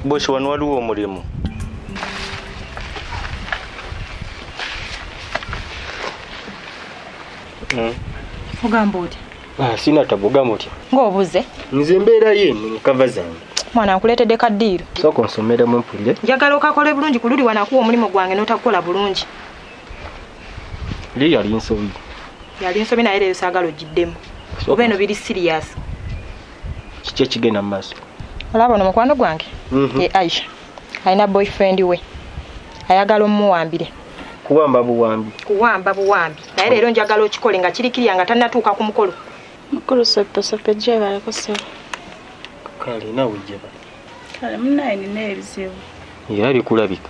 Bosi wano waliwo omulimu. Ogamba oti? Sina tabu ogamba oti. Ng'obuze? Nze mbeera yenu mukava zange. Mwana nkuleetedde kaddiiro. Sooka onsomere mu mpulire. Njagala okakole bulungi ku luli wanakuwa omulimu gwange n'otakukola bulungi. Lili yali nsobi. Yali nsobi naye leero saagala ogiddemu. Oba eno biri serious. Kiki ekigenda mu maaso? Olaba ono mukwano gwange? Ye Aisha. Alina boyfriend we. Ayagala omuwambire. Kuwamba buwambi. Kuwamba buwambi. Naye leero njagala okikole nga kirikirya nga tannatuuka ku mukolo. Mukolo sope gye baleko sebo. Kale nawe jeba. Kale munaye nina ebizibu. Yali kulabika.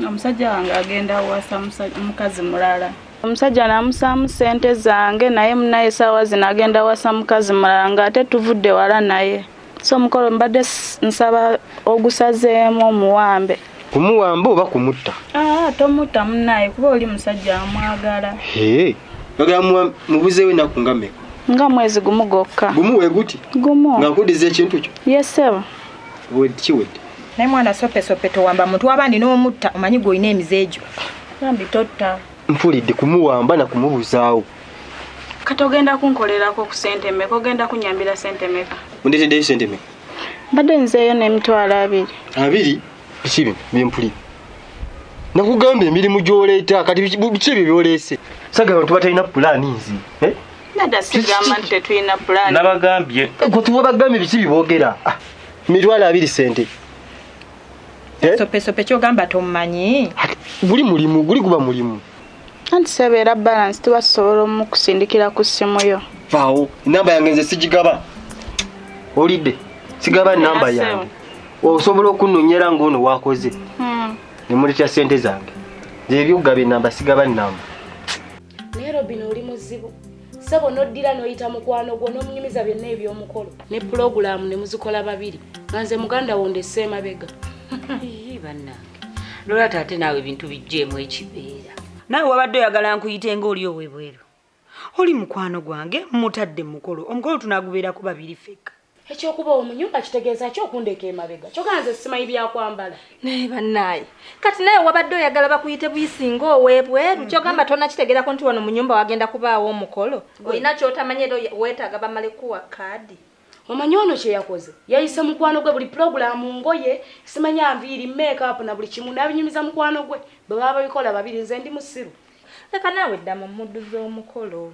Omusajja wange agenda awasa mukazi mulala. Omusajja namusaamu ssente zange naye munaye saawa zino agenda awasa mukazi mulala ng'ate tuvudde wala naye. So omukolo mbadde nsaba ogusazeemu omuwambe. Kumuwamba oba kumutta? Tomutta munaye kuba oli musajja amwagala. Bagamba mubuzeewo ennaku nga mmeka? Nga mwezi gumu gwokka. Gumu we guti? Gumu. Nga nkudiza ekintu kyo? Yes sir. Kiwedde. Naye mwana sope towamba muntu abandi n'omutta omanyi gw'olina emizeejo. Bambi totta. Mpulidde kumuwamba na kumubuzaawo. Kati ogenda kunkolerako ku ssente mmeka? Ogenda kunyambira ssente mmeka? Ondeeteddeyo ssente mmeka? Mbadde nzeeyo n'emitwalo 2. 2? Biki bino byempulira? Nakugamba emirimu gy'oleeta kati biki ebyo by'oleese? Sagala abantu batalina pulaani nzi. Nada sigamba nti tetulina pulaani. Nabagambye. Gwe tuba bagambye biki biboogera? Emitwalo 2 ssente. Sope kyogamba tomumanyi? Guli mulimu, guli guba mulimu. Anti sebeera balance tuba tusobola omukusindikira ku ssimu yo. Vaawo, namba yange nze sigigaba. Olidde, sigaba namba yange. Osobola okunnonyera ng'ono wakoze. Ne muletya ssente zange. Nze ebyokugaba enamba sigaba namba. Naye Robino oli muzibu. Sebo noddira n'oyita mukwano gwo n'omunyumiza byonna eby'omukolo. Ne pulogulaamu ne muzikola babiri. Nga nze muganda wo ndesse emabega. Bannange lola tate naawe ebintu bijjeemu ekibeera. Naawe wabadde oyagala nkuyite ng'oli owebweru. Oli mukwano gwange mutadde mukolo. Omukolo tunagubeera ku babiri feka. Ekyokuba omunyumba kitegeeza kyokundeka emabega. Kyoganze simanyi byakwambala. Naye bannaye. Kati naye wabadde oyagala bakuyite buyisinga owebweru. Kyogamba tonna kitegeerako nti wano mu nyumba wagenda kubaawo omukolo. Olina ky'otamanyi era weetaaga bamale kuwa kaadi. Omanyi ono kye yakoze? Yayise mukwano gwe buli pulogulaamu ngoye, simanyi anviiri, make-up na buli kimu n'abinyumiza mukwano gwe. Bwe baba babikola babiri nze ndi musiru. Leka naawe dda mu muddu z'omukolo.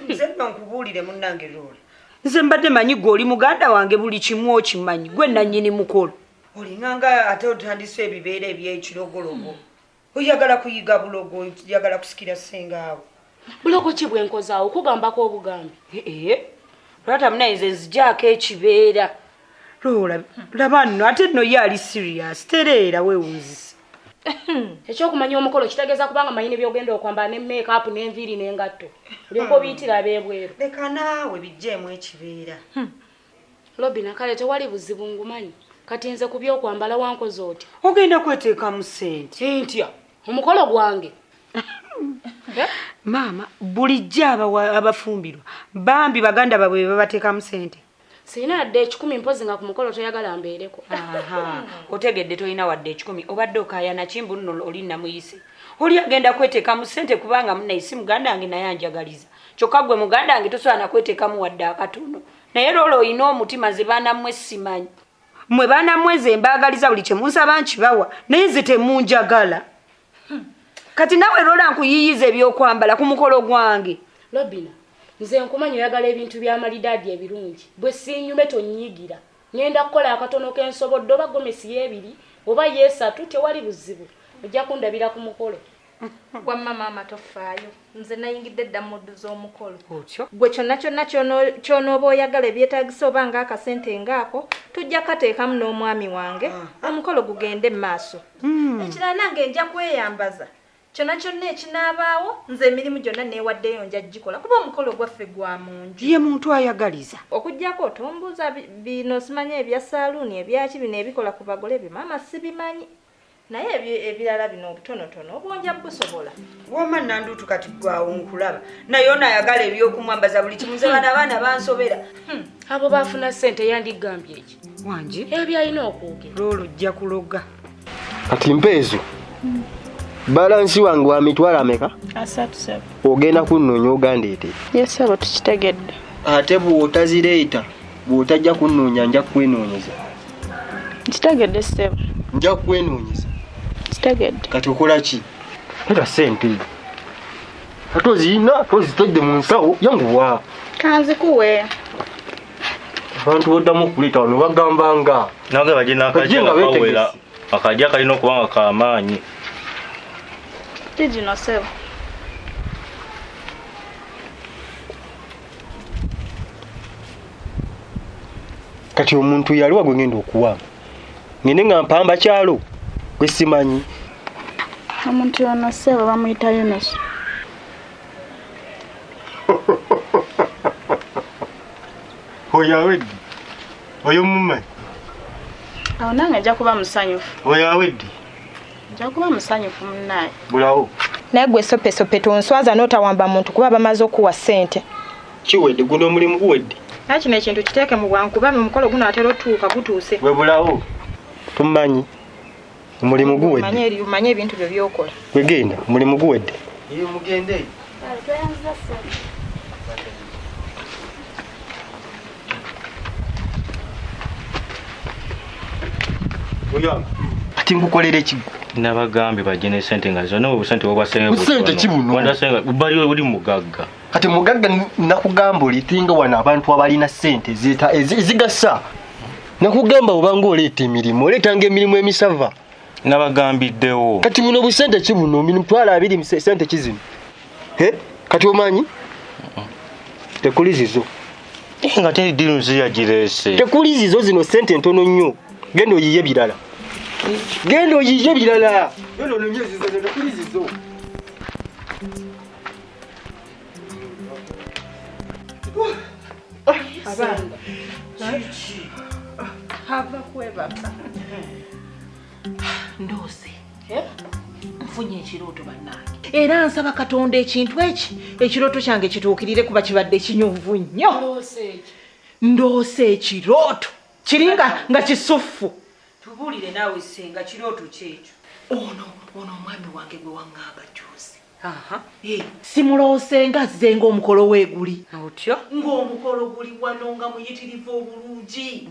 Nze nno nkubuulire munnange Lola. Nze mbadde manyi gwe oli muganda wange buli kimu okimanyi. Gwe nannyini mukolo. Olinganga ate otandise ebibeera eby'ekirogologo. Oyagala kuyiga bulogo, oyagala kusikira ssengaawo. Bulogo ki bwe nkozaawo okugambako obugambi? Lwata munayize nzijaako ekibeera. Lola, laba nno ate nno ye ali serious. Tereera weewunzise. Ekyokumanya omukolo kitegeeza kubanga manyine byogenda okwambala ne make-up n'enviiri n'engatto. Olyoka obiyitira ab'ebweru. Leka naawe bijjeemu ekibeera. Robina kale tewali buzibu ngumanyi. Kati nze ku by'okwambala wankoze oti. Ogenda kweteekamu ssente. Ntya omukolo gwange. Maama bulijjo abafumbirwa bambi baganda babwe babateekamu ssente. Sirina wadde 10 mpozi nga ku mukolo toyagala mbeereko. Otegedde tolina wadde 10 obadde okaayana kimbu nno oli namuyise. Oli agenda kweteekamu ssente kubanga munayisi muganda wange naye anjagaliza. Kyokka gwe muganda wange tosobola na kweteekamu wadde akatono. Naye Lola olina omutima ze baana mmwe simanyi. Mmwe baana mmwe ze mbaagaliza buli kye munsaba nkibawa naye nze temunjagala. Kati nawe Lola nkuyiyiza ebyokwambala ku mukolo gwange. Robina, nze nkumanyi oyagala ebintu by'amalidaadi ebirungi. Bwe siinyume tonyigira. Ngenda kukola akatono k'ensobodde oba gomesi y'ebiri oba y'esatu tewali buzibu. Ojja kundabira ku mukolo. Wamma maama tofaayo. Nze nayingidde dda mu muddu z'omukolo. Otyo? Gwe kyonna ky'onooba oyagala ebyetaagisa oba ng'akasente ngaako tujja kateekamu n'omwami wange. Omukolo gugende mu maaso. Ekirala nange nja kweyambaza. Kyonna ekinaabaawo nze emirimu gyonna neewaddeyo nja gikola kuba omukolo gwaffe gwa mu nju. Ye muntu ayagaliza. Okuggyako otombuuza bino simanyi ebya saaluuni ebyaki bino ebikola ku bagole bye maama sibimanyi. Naye ebirala bino obutonotono obwonja busobola. Wama nandutu kati gwawo nkulaba. Naye ono ayagala ebyokumwambaza buli kimu nze abaana bansobera. Abo baafuna ssente yandigambye eki. Wanji ebyalina okwogera lolujja kuloga kati mpeezo balansi wange wa mitwalo ameka 37 ogenda kunnoonya ogandeete yesebo tukitegedde ate bw'otazireeta bw'otajja kunnoonya nja kwenoonyeza kitegedde sebo nja kwenoonyeza kitegedde kati okola ki era sente ate ozirina tozitedde mu nsawo yanguwa kanzikuwe abantu boddamu okuleeta wano bagambanga nange bagina akajja akajja kalina okuba nga kamaanyi kigino sebo kati omuntu yaliwa gwe ngenda okuwanga ngende nga mpamba kyalo gwe simanyi omuntu yono sebo bamuyita Yunusu oyo awedde oyo mumanyi awo nange nja kuba musanyufu oyo awedde nja kuba musanyufu munnaye bulawo naye gwe sopesope tonswaza n'otawamba muntu kuba bamaze okuwa ssente kiwedde guno omulimu guwedde naye kino ekintu kiteeke mu bwangu kuba omukolo guno atera otuuka gutuuse bwe bulawo tumanyi omulimu guwedde umanye ebintu byo byokola wegenda omulimu guwedde mugende ati nkukolera ekigo nabagambye bajje ne sente nga zonna obusente bwobasenge busente kibuno bali oli mugagga kati mugagga nakugamba olitinga wano abantu abalina sente ezigasa nakugamba obanga oleeta emirimu oleetanga emirimu emisava nabagambiddewo kati muno busente kibuno mitwalo 2 sente kizino kati omanyi tekuli zizo nga teri ddiru nziyagireese tekuli zizo zino sente ntono nnyo genda oyiye birala genda oyiye birala genda ononye zizo tekuli zizo abanga hava kwebaka ndose nfunye ekirooto bannange era nsaba Katonda ekintu ekirooto kyange kituukirire kuba kibadde kinyuvu nnyo ndoose ekirooto kiringa nga kisufu tubuulire naawe senga kirooto kyekyo ono omwami wange gwe waŋŋamba juzi simuloose nga azze ng'omukolo weeguli otyo ng'omukolo guli wano nga muyitirivu obulungi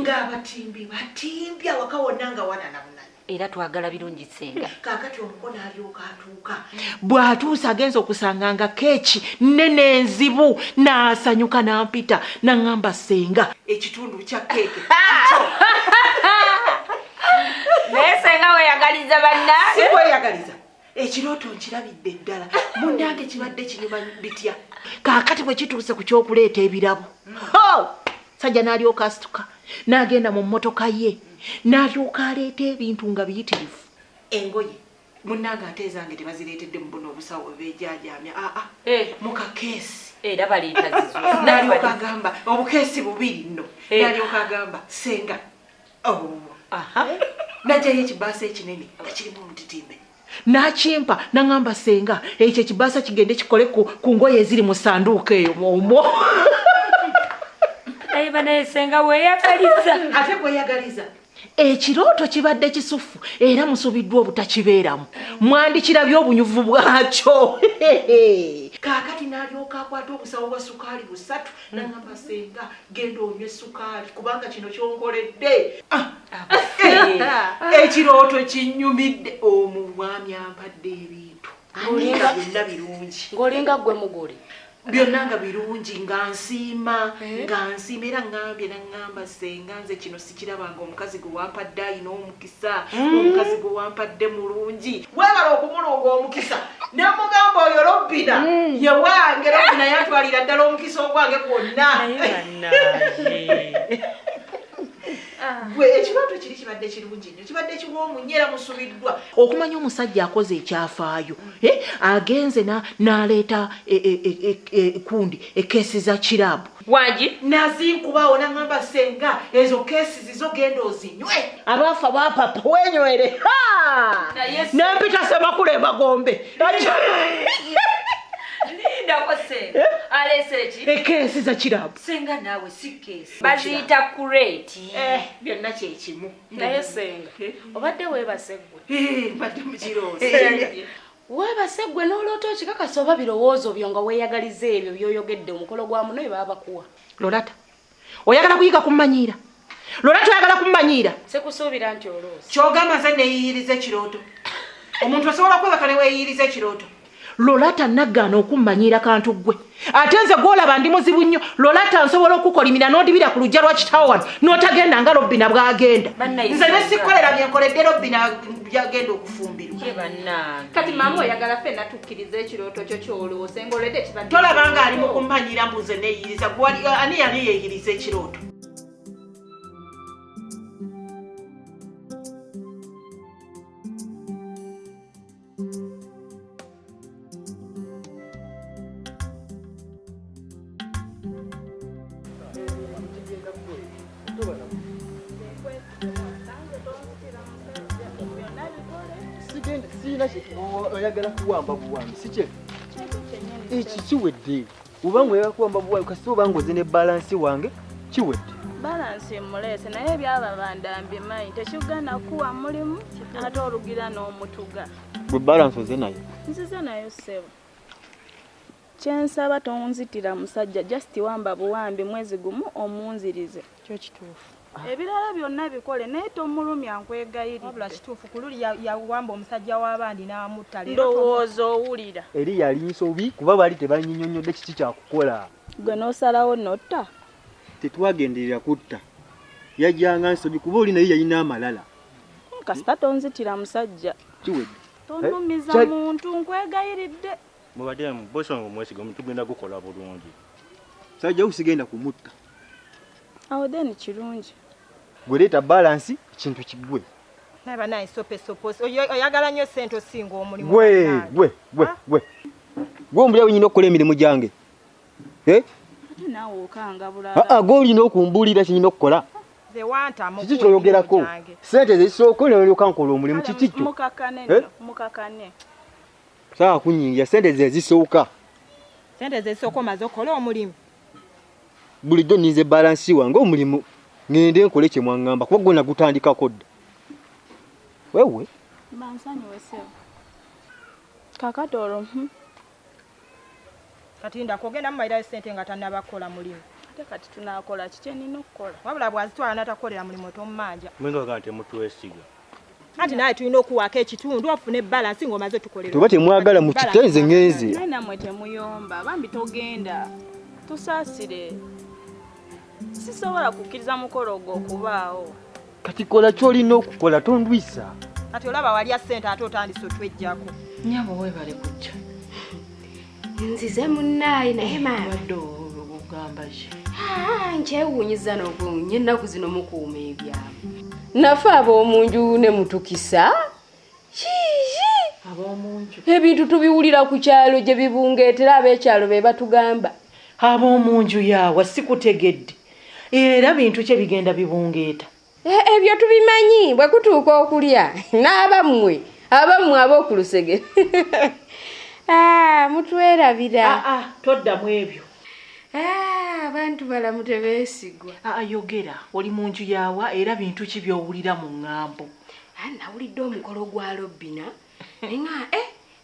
ng'abatimbi batimbya waka wonna nga wanana bunani era twagala birungi senga kaakati omukono alyoka atuuka bw'atuusa agenza okusanga nga keeki nnene enzibu n'asanyuka n'ampita n'aŋŋamba senga ekitundu kya keeke naye senga weeyagaliza bannange si kweyagaliza ekirooto nkirabidde ddala munnange kibadde kinyuma bitya kaakati bwe kituuse ku kyokuleeta ebirabo sajja n'alyoka asituka n'agenda mu mmotoka ye n'alyoka aleeta ebintu nga biyitirivu engoye munnange ate ezange tebazireetedde mu buno obusawo beejaajamya mu kakeesi era baleeta zizo n'alyoka agamba obukeesi bubiri nno n'alyoka agamba senga najjayo ekibaasa ekinene nga kirimu omutitimbe n'akimpa n'aŋŋamba senga ekyo ekibaasa kigende kikole ku ngoye eziri mu sanduuka eyo omwo naye naye senga weeyagaliza ate kweyagaliza ekirooto kibadde kisufu era musubiddwa obutakibeeramu mwandikirabye obunyuvu bwakyo kaakati n'alyoka akwata obusawo bwa sukaali 3 n'aŋŋamba senga genda onywe sukaali kubanga kino kyonkoledde ekirooto kinnyumidde omumwami ampadde ebintu byonna birungi ng'olinga gwe mugole byonna nga birungi nga nsiima era ŋŋambye n'aŋŋamba senga nze kino sikirabanga omukazi gwe wampadde ayina omukisa omukazi gwe wampadde mulungi weebala okumulunga omukisa nemugamba oyo Robina ye wange Robina yatwalira ddala omukisa ogwange gwonna gwe ekirooto kiri kibadde kirungi nnyo kibadde kiwoomu nnyo era musubiddwa okumanya omusajja akoze ekyafaayo agenze n'aleeta kundi ekeesi za kirabu wangi nazinkubaawo n'aŋŋamba senga ezo keesi zizo genda ozinywe abaafa baapapa wenywere nampita semakule bagombe lindako senga alese Ekesi za kirabu. Senga nawe si kesi. Baziyita kureti. Byonna kyekimu. Naye senga. Obadde weebasegwe. Mbadde mu kiroozi. Weebasegwe n'olooto ekikakasa oba birowoozo byo nga weeyagaliza ebyo by'oyogedde omukolo gwa muno baba bakuwa. Lolata. Oyagala kuyiga kummanyiira. Lolata oyagala kummanyiira. Sekusuubira nti oloosi. Kyogamba nze neeyiyiriza ekirooto. Omuntu asobola kwebaka ne weeyiyiriza ekirooto. Lolata naggaana okummanyiira kantu gwe. Ate nze gw'olaba ndi muzibu nnyo. Lolata nsobola okukolimira n'odibira ku lujja lwa kitaawo wano n'otagenda nga Robbina bw'agenda. Nze ne sikolera byenkoledde Robbina byagenda okufumbirwa. Kati maama oyagala ffenna tukkiriza ekirooto kyo ky'oloose ng'oledde kibadde. Tolaba nga ali mu kummanyiira mbuze neeyiriza. Ani yali yeeyiriza ekirooto? Oyagala kuwamba buwambi si kye kiwedde ubanga oyagala kuwamba buwambi kasi obanga oze ne balansi wange kiwedde balansi muleese naye byaba bandambye mayi tekigana kuwa mulimu ate olugira n'omutuga gwe balansi oze nayo nzize nayo ssebo kyensaba tonzitira musajja just wamba buwambi mwezi gumu omunzirize kyo kituufu ebirala byonna bikole naye tomulumya nkwegayiridde wabula kituufu ku luli yawamba omusajja w'abandi n'amutta ndowooza owulira eri yali nsobi kuba baali tebanyinyonnyodde kiki kyakukola gwe n'osalawo notta tetwagenderera kutta yajjanga nsobi kuba oli naye yalina amalala kasita tonzitira musajja kiwedde tonumiza muntu nkwegayiridde mubadde bosonga omwesiga tugenda gukola bulungi sajja usigenda kumutta awo then kirungi gwe leeta balansi kintu kigwe naba naye sope oyagala nnyo ssente osinga omulimu gwe omulyawo nyina okukola emirimu gyange ate naawe okanga bulala gwe olina okumbuulira kinyina okukola kiki kyoyogerako ssente zezisooka olyoka nkola omulimu kiki kyo mukakane saa kunyingira ssente zezisooka omaze okola omulimu bulijjo nnize balansi wange omulimu ngende nkole kye mwaŋŋamba kuba gwe nagutandikako dda wewe bansonyiwe ssebo kakatolo kati ndakogenda mumayirayo ssente nga tannabakola mulimu ate kati tunaakola kiki nina okukola wabula bwazitwala natakolera mulimu otommanja mwenga nti mutwesiga anti naye tulina okuwaako ekitundu ofune balansi ng'omaze tukolera tuba temwagala mu kitenze ngenze naye nammwe temuyomba bambi togenda tusaasire sisobola kukkiriza mukolo gwo okubaawo kati kola kyolina okukola tondwisa kati olaba walya ssente ate otandise otwejjako Nyabo webale kujja. Nzize munnaye naye maama ogamba ki? nkyewuunyiza n'okuwunya ennaku zino mukuuma ebyama nafe ab'omunju ne mutukisa Ab'omunju ebintu tubiwulira ku kyalo gye bibungeetera ab'ekyalo be batugamba ab'omunju yaawa sikutegedde era bintu kye bigenda bibungeeta ebyo tubimanyi bwe kutuuka okulya n'abammwe ab'oku lusege mutwerabira toddamu ebyo abantu balamu tebeesigwa yogera oli mu nju yaawa era bintu ki by'owulira mu ŋŋambo nawulidde omukolo gwa Robbina nenga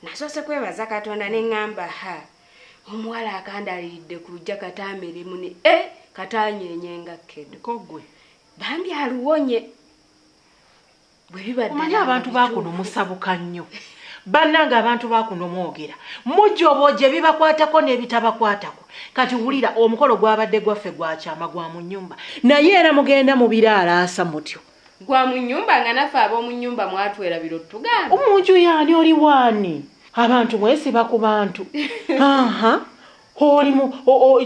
nasoose kwebaza Katonda ne ŋŋamba omuwala akandaliridde ku lujja katamberemu ne katanyenyenga kkedo kogwe bambi aluwonye bwe bibadde omanyi abantu bakuno musabuka nnyo bannanga abantu bakuno mwogera mujobo gye bibakwatako n'ebitabakwatako kati wulira omukolo gwabadde gwaffe gwakyama gwa mu nnyumba naye era mugenda mu biraalaasa mutyo gwa mu nnyumba nga naffe ab'omu nnyumba mwatwerabira otugamba omunju yaani oli waani abantu mwesiba ku bantu olimu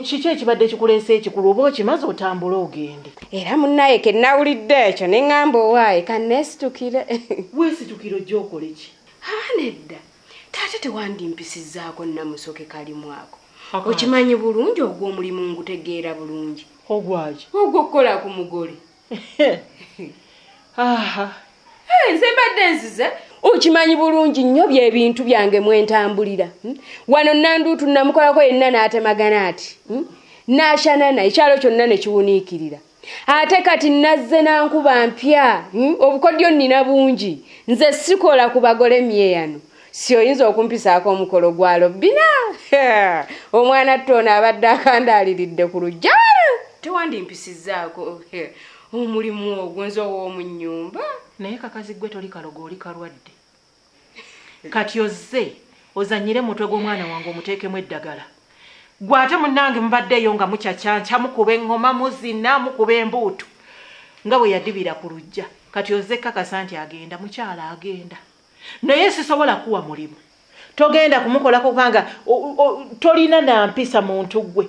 kiki ekibadde kikuleese ekikulu oba okimaze otambula ogende era munnaye ke nawulidde ekyo ne ŋŋamba owaaye kanneesitukire weesitukire ojja okole ki nedda taate tewandimpisizzaako namusoke kalimu ako okimanyi bulungi ogw'omulimu ngutegeera bulungi ogwaki ogw'okukola ku mugole nze mbadde nzize Ukimanyi bulungi nnyo bye bintu byange mwentambulira. Wano Nanduutu namukolako yenna n'atemagana ati. N'ashanana ekyalo kyonna ne kiwuniikirira. Ate kati nazze nankuba mpya, obukodyo nnina bungi. Nze sikola ku bagole myeyano. Si oyinza okumpisaako omukolo gwa lobbina. Omwana ttono abadde akandaaliridde ku lujja. Tewandimpisizzaako omulimu ogwo nze ow'omu nnyumba. Naye kakazi gwe toli kalogo oli kalwadde. Kati ozze ozanyire mutwe gw'omwana wange omuteekemu eddagala. Gwe ate munnange mubaddeyo nga mucacyanca mukuba eŋŋoma muzina mukuba embuutu nga bwe yadibira ku lujja. Kati ozze kakasa nti agenda mukyala agenda. Naye sisobola kuwa mulimu. Togenda kumukolako kubanga tolina na mpisa muntu gwe.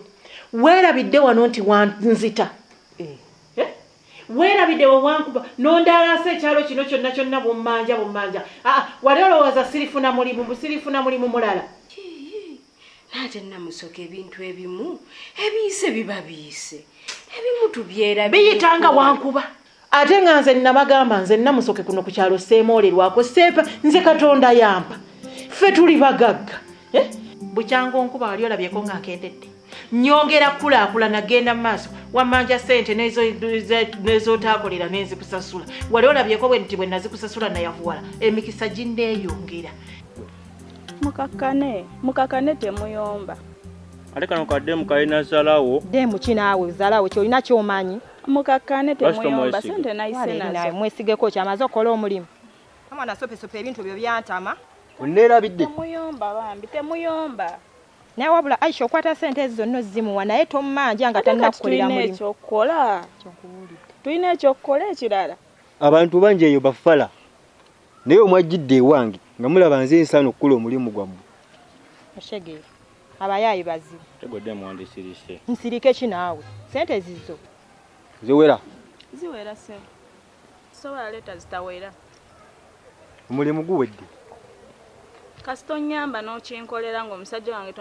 Weerabidde wano nti wanzita. Weerabidde wankuba nondaalasa ekyalo kino kyonna kyonna bummanja. Wali olowooza sirifuna mulimu mulala. Ate namusoka ebintu ebimu ebiise biba biise. Ebimu tubyera biyitanga wankuba. Ate nga nze nabagamba nze namusoke kuno ku kyalo seemoolerwako seepa nze Katonda yampa. Ffe tuli bagagga. Bukyango nkuba wali olabyeko nga nkendedde. Nyongera kulaakulana genda mu maaso wammanja ssente n'ezootakolera n'ezikusasula. Wali olabyeko bwe nti bwe nazikusasula nayavuwala emikisa ginneeyongera. Mukakane temuyomba. Ate kano kaddemu kalina zalawo. Demu kinaawe zalawo kyolina ky'omanyi. Mukakane temuyomba sente nayise nazo. Mwesigeko kyamaze okola omulimu. Amwana sopesope ebintu byo byantama. Onneerabidde. Temuyomba bambi temuyomba. Naye wabula Aisha okwata sente ezo zonna zimuwa naye tommanja nga tannakukolera mulimu. Tulina ekyokukola ekirala. Abantu bangi eyo bafala. Naye omwajjidde ewange nga mulaba nze nsaana okukola omulimu gwammwe. Oshege abayaayi bazibu. Tegodde mwandisirise. Nsirike ki naawe? Sente zizo. Ziwera. Ziwera se. Sobola leeta zitawera. Omulimu guwedde. Kasito nyamba n'okinkolera ng'omusajja wange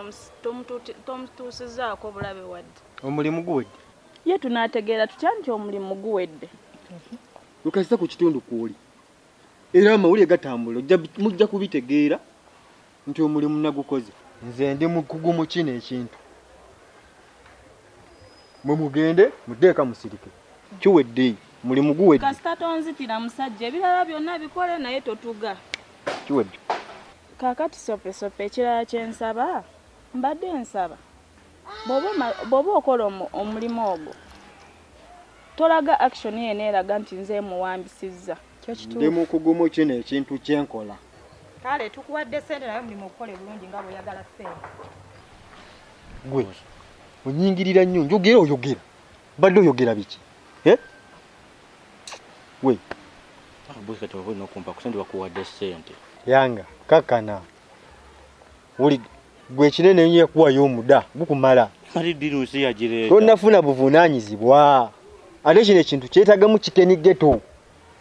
tomutuusizzaako bulabe wadde. Omulimu guwedde. Ye tunaategeera tutya nti omulimu guwedde. Lukasita ku kitundu kwoli. Era amawulire gatambula mujja kubitegeera nti omulimu nagukoze. Nze ndi mukugu mu kino ekintu. Mwe mugende muteeka musirike. Kiwedde mulimu guwedde. Kasita tonzitira musajja ebirala byonna bikole naye totuga. Kiwedde. Kaakati sopesope ekirala kyensaba mbadde nsaba bw'oba okola omulimu ogwo tolaga action yena eraga nti nze muwambisizza. Ndi mukugu mu kino ekintu kyenkola. Kale tukuwadde sente naye mulimu okukole bulungi nga bw'oyagala sente. Gwe onyingirira nnyo njogera oyogera. Badde oyogera biki? We. Abuka tawabona nokumpa kusende wakuwadde sente. Yanga kakana. Uli gwe kinene nnyo kuwayo omuda gukumala. Mali dirusi yagire. Tonnafuna buvunaanyizibwa. Ate kino ekintu kyetagamu Chicken Ghetto.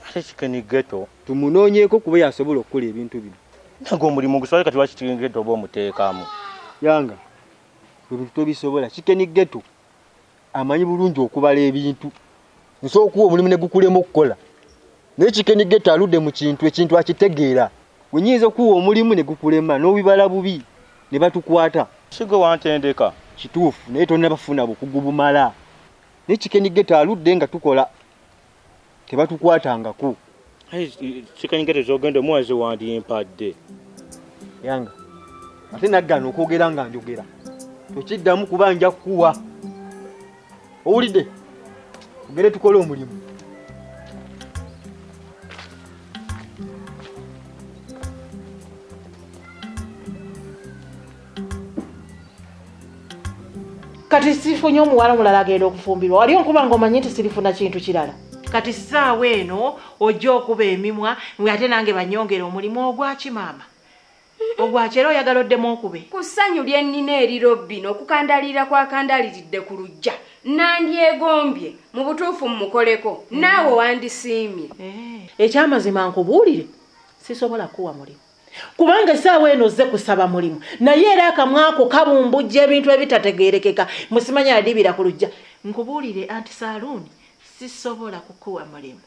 Ate Chicken Ghetto tumunoonyeeko kuba yasobola okukola ebintu bino. Nago omulimu guswali kati wa Chicken Ghetto oba omuteekamu. Yanga ebintu tobisobola. Chicken Ghetto amanyi bulungi okubala ebintu. Nsobola okuwa omulimu ne gukulema okukola. Naye Chicken Ghetto aludde mu kintu ekintu akitegeera. Wenyinza okuwa omulimu ne gukulema n'obibala bubi ne batukwata. Sigo wantendeka. Kituufu naye tonnabafuna bukugu bumala. Ne Chicken Ghetto aludde nga tukola tebatukwatangako. Chicken Ghetto zogenda omwazi wandi empadde. Yanga ate naggana okwogera nga njogera tokiddamu kuba nja kukuwa. Owulidde tugere tukole omulimu. Kati sifunye omuwala mulala agenda okufumbirwa. Wali onkuba ng'omanyi nti sirifuna kintu kirala. Kati ssaawa eno ojja okuba emimwa ate nange banyongera omulimu ogwaki maama. Ogwakera oyagala oddemu okube. Ku ssanyu lye nnina erirobbi n'okukandalira kwakandaliridde ku lujja. Nandyegombye mu butuufu mumukoleko naawe wandisiimye. Ekyamazima nkubuulire sisobola kuwa mulimu. Kubanga essaawa eno ozze kusaba mulimu naye era akamwako kabumbujja ebintu ebitategeerekeka musimanya yadibira ku lujja. Nkubuulire anti saaluuni sisobola kukuwa mulimu.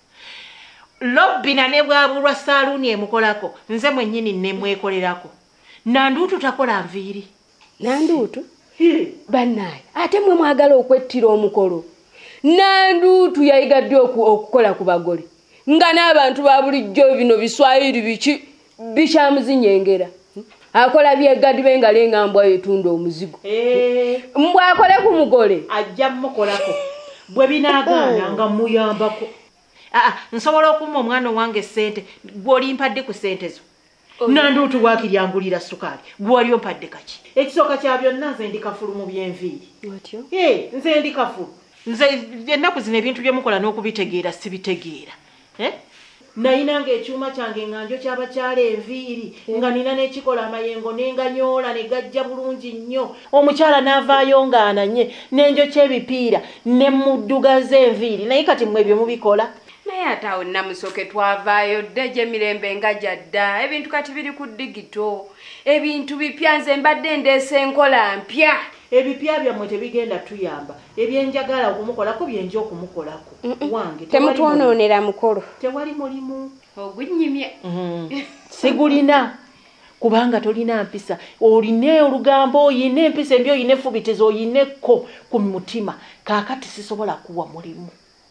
Lobbina ne bwabulwa saaluni emukolako nze mwennyini nemwekolerako. Nanduutu takola nviiri. Nanduutu? Bannaye ate mwe mwagala okwettira omukolo. Nanduutu yayigadde okukola ku bagole nga n'abantu ba bulijjo bino biswayiri biki bikyamuzinyengera. Akola byegadi benga lenga mbwa yetunda omuzigo. Mbwa akole ku mugole ajja mukolako bwe binaagaana nga muyambako. Nsobola okumma omwana wange ssente gw'olimpadde ku ssente zo. Nanduutu waakiryangulira sukaali gw'oli ompadde kaki. Ekisooka kya byonna nze ndi kafulu mu byenviiri. Nze ndi kafulu. Nze ennaku zino ebintu bye mukola n'okubitegeera sibitegeera. Nayinanga ekyuma kyange nganjo ky'abakyala enviiri nga nina n'ekikola amayengo n'enganyoola ne gajja bulungi nnyo. Omukyala n'avaayo ng'ananye n'enjokya ebipiira ne muddugaza enviiri naye kati mmwe ebyo mubikola. naye ate awo namusoke twavaayo dda gye mirembe nga gyadda ebintu kati biri ku digito ebintu bipya nze mbadde ndeese enkola mpya. Ebipya byammwe tebigenda tuyamba ebyenjagala okumukolako byenja okumukolako wange temutwonoonera mukolo tewali mulimu ogunnyimye sigulina kubanga tolina mpisa oline olugambo oyine empisa embi oyine efubitezo oyineko ku mutima kaakati sisobola kuwa mulimu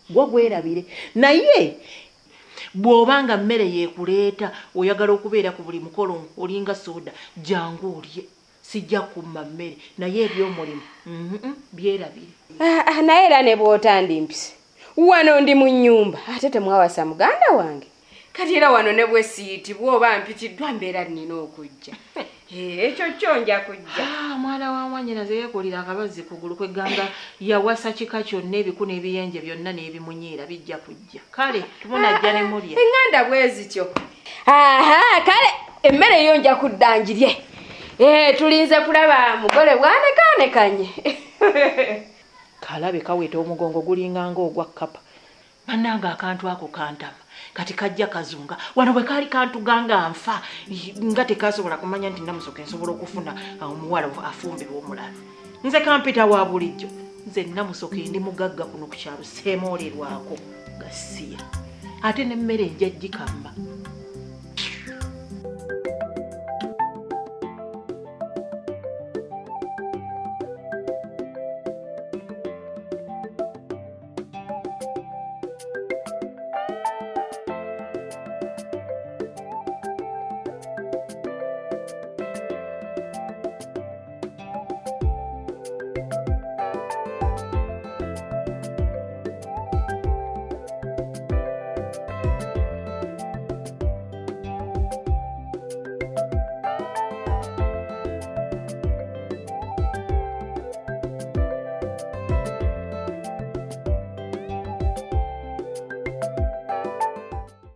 gwe gwerabire naye bw'obanga mmere yeekuleeta oyagala okubeera ku buli mukolo olinga soda jangu olye sijja kumma mmere naye ebyomulimu byerabire. Naye era ne bw'otandi mpise wano ndi mu nnyumba ate temwawasa muganda wange kati era wano ne bwe siitibwa oba mpitiddwa mbeera nnina okujja ekyo kyo nja kujja. Mwana wa mwannyinaze yeekolera akabazzi kugulu kw'egganga yawasa kika kyonna ebiku n'ebiyenje byonna n'ebimunyiira bijja kujja kale tumunajja ne mulya eŋŋanda bwe zityo. Kale emmere yo nja kuddanjirye tulinze kulaba mugole bwanekaanekanye. Kalabe kaweta omugongo gulinganga ogwa kkapa bannanga akantu ako kantama kati kajja kazunga wano bwe kaali kantuganga nfa nga tekasobola kumanya nti namusoka nsobola okufuna omuwala afumbirwa omulala nze kampita wa bulijjo nze namusoka ndi mugagga kuno ku kyalo seemoolerwako gasiya ate n'emmere njajjikamma